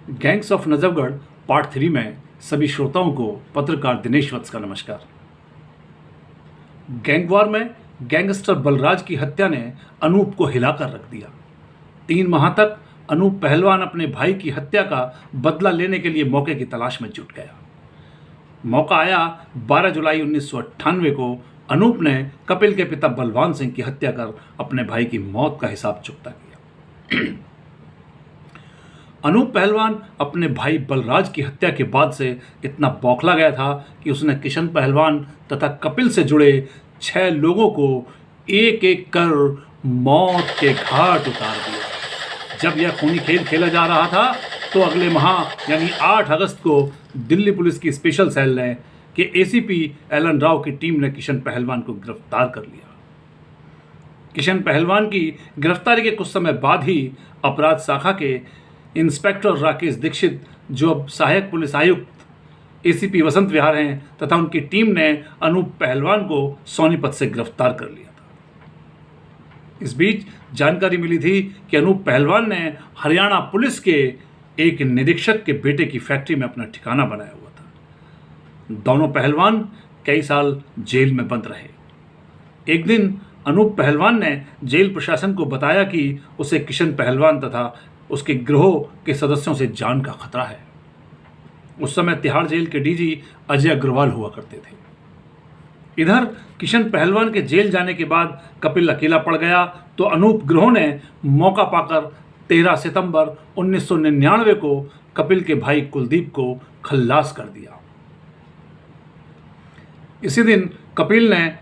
Gangs of Najafgarh part 3 में सभी श्रोताओं को पत्रकार दिनेश वत्स का नमस्कार। गैंगवार में गैंगस्टर बलराज की हत्या ने अनूप को हिलाकर रख दिया। 3 माह तक अनूप पहलवान अपने भाई की हत्या का बदला लेने के लिए मौके की तलाश में जुट गया। मौका आया 12 जुलाई 1998 को अनूप ने कपिल के पिता बलवान सिंह की हत्या कर अपने भाई की मौत का हिसाब चुकता किया। अनूप पहलवान अपने भाई बलराज की हत्या के बाद से इतना बौखला गया था कि उसने किशन पहलवान तथा कपिल से जुड़े 6 लोगों को एक एक कर मौत के घाट उतार दिया। जब यह खूनी खेल खेला जा रहा था तो अगले माह यानी 8 अगस्त को दिल्ली पुलिस की स्पेशल सेल ने के एसीपी एलन राव की टीम ने किशन पहलवान को गिरफ्तार कर लिया। किशन पहलवान की गिरफ्तारी के कुछ समय बाद ही अपराध शाखा के इंस्पेक्टर राकेश दीक्षित, जो अब सहायक पुलिस आयुक्त एसीपी वसंत विहार हैं, तथा उनकी टीम ने अनूप पहलवान को सोनीपत से गिरफ्तार कर लिया था। इस बीच जानकारी मिली थी कि अनूप पहलवान ने हरियाणा पुलिस के एक निरीक्षक के बेटे की फैक्ट्री में अपना ठिकाना बनाया हुआ था। दोनों पहलवान कई साल जेल में बंद रहे। एक दिन अनूप पहलवान ने जेल प्रशासन को बताया कि उसे किशन पहलवान तथा उसके गिरोह के सदस्यों से जान का खतरा है। उस समय तिहाड़ जेल के डीजी अजय अग्रवाल हुआ करते थे। इधर किशन पहलवान के जेल जाने के बाद कपिल अकेला पड़ गया तो अनूप गिरोह ने मौका पाकर 13 सितंबर 1999 को कपिल के भाई कुलदीप को खल्लास कर दिया। इसी दिन कपिल ने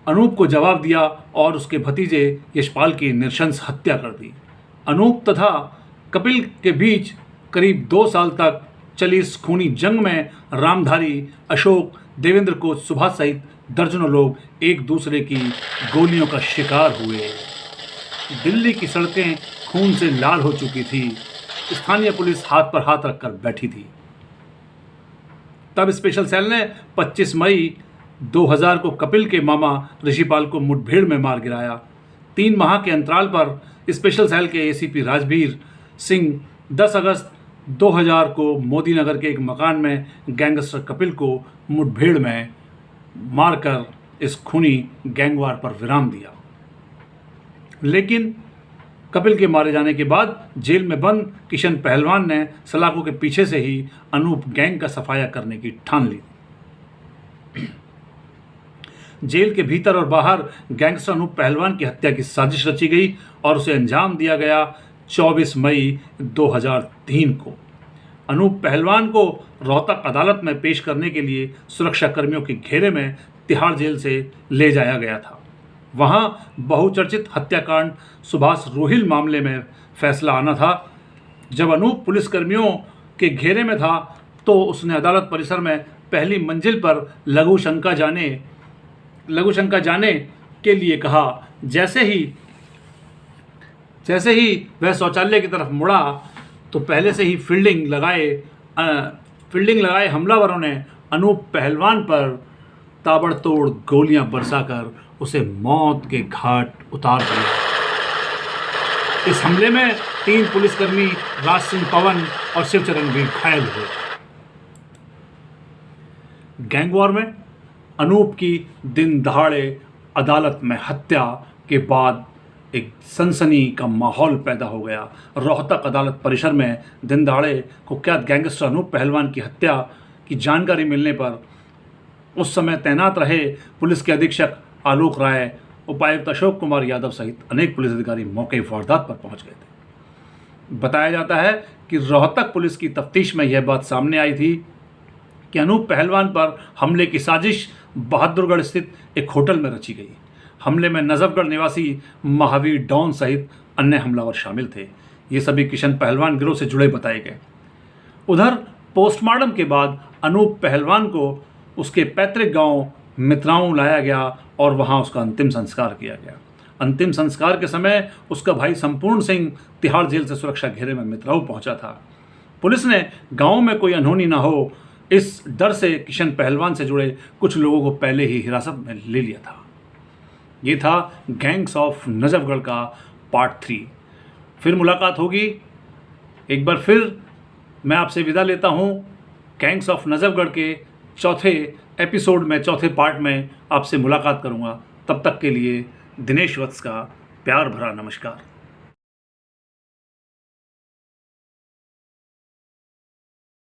अनूप को जवाब दिया और उसके भतीजे यशपाल की नृशंस हत्या कर दी। अनूप तथा कपिल के बीच करीब 2 साल तक चली इस खूनी जंग में रामधारी, अशोक, देवेंद्र कोच, सुभाष सहित दर्जनों लोग एक दूसरे की गोलियों का शिकार हुए। दिल्ली की सड़कें खून से लाल हो चुकी थी। स्थानीय पुलिस हाथ पर हाथ रखकर बैठी थी। तब स्पेशल सेल ने 25 मई 2000 को कपिल के मामा ऋषिपाल को मुठभेड़ में मार गिराया। 3 माह के अंतराल पर स्पेशल सेल के एसीपी राजवीर सिंह 10 अगस्त 2000 को मोदी नगर के एक मकान में गैंगस्टर कपिल को मुठभेड़ में मारकर इस खूनी गैंगवार पर विराम दिया। लेकिन कपिल के मारे जाने के बाद जेल में बंद किशन पहलवान ने सलाखों के पीछे से ही अनूप गैंग का सफाया करने की ठान ली। जेल के भीतर और बाहर गैंगस्टर अनूप पहलवान की हत्या की साजिश रची गई और उसे अंजाम दिया गया 24 मई 2003 को। अनूप पहलवान को रोहतक अदालत में पेश करने के लिए सुरक्षा कर्मियों के घेरे में तिहाड़ जेल से ले जाया गया था। वहां बहुचर्चित हत्याकांड सुभाष रोहिल मामले में फैसला आना था। जब अनूप पुलिसकर्मियों के घेरे में था तो उसने अदालत परिसर में पहली मंजिल पर लघु शंका जाने के लिए कहा। जैसे ही वह शौचालय की तरफ मुड़ा तो पहले से ही फील्डिंग लगाए हमलावरों ने अनूप पहलवान पर ताबड़तोड़ गोलियां बरसाकर उसे मौत के घाट उतार दिया। इस हमले में 3 पुलिसकर्मी राज सिंह पवन और शिवचरण भी घायल हुए। गैंगवार में अनूप की दिन दहाड़े अदालत में हत्या के बाद एक सनसनी का माहौल पैदा हो गया। रोहतक अदालत परिसर में दिन दहाड़े कुख्यात गैंगस्टर अनूप पहलवान की हत्या की जानकारी मिलने पर उस समय तैनात रहे पुलिस के अधीक्षक आलोक राय, उपायुक्त अशोक कुमार यादव सहित अनेक पुलिस अधिकारी मौके वारदात पर पहुंच गए थे। बताया जाता है कि रोहतक पुलिस की तफ्तीश में यह बात सामने आई थी कि अनूप पहलवान पर हमले की साजिश बहादुरगढ़ स्थित एक होटल में रची गई। हमले में नजफगढ़ निवासी महावीर डॉन सहित अन्य हमलावर शामिल थे। ये सभी किशन पहलवान गिरोह से जुड़े बताए गए। उधर पोस्टमार्टम के बाद अनूप पहलवान को उसके पैतृक गांव मित्राओं लाया गया और वहां उसका अंतिम संस्कार किया गया। अंतिम संस्कार के समय उसका भाई संपूर्ण सिंह तिहाड़ जेल से सुरक्षा घेरे में मित्राओं पहुंचा था। पुलिस ने गांव में कोई अनहोनी न हो इस डर से किशन पहलवान से जुड़े कुछ लोगों को पहले ही हिरासत में ले लिया था। ये था गैंग्स ऑफ नजफगढ़ का पार्ट 3। फिर मुलाकात होगी। एक बार फिर मैं आपसे विदा लेता हूँ। गैंग्स ऑफ नजफगढ़ के चौथे एपिसोड में, चौथे पार्ट में आपसे मुलाकात करूँगा। तब तक के लिए दिनेश वत्स का प्यार भरा नमस्कार।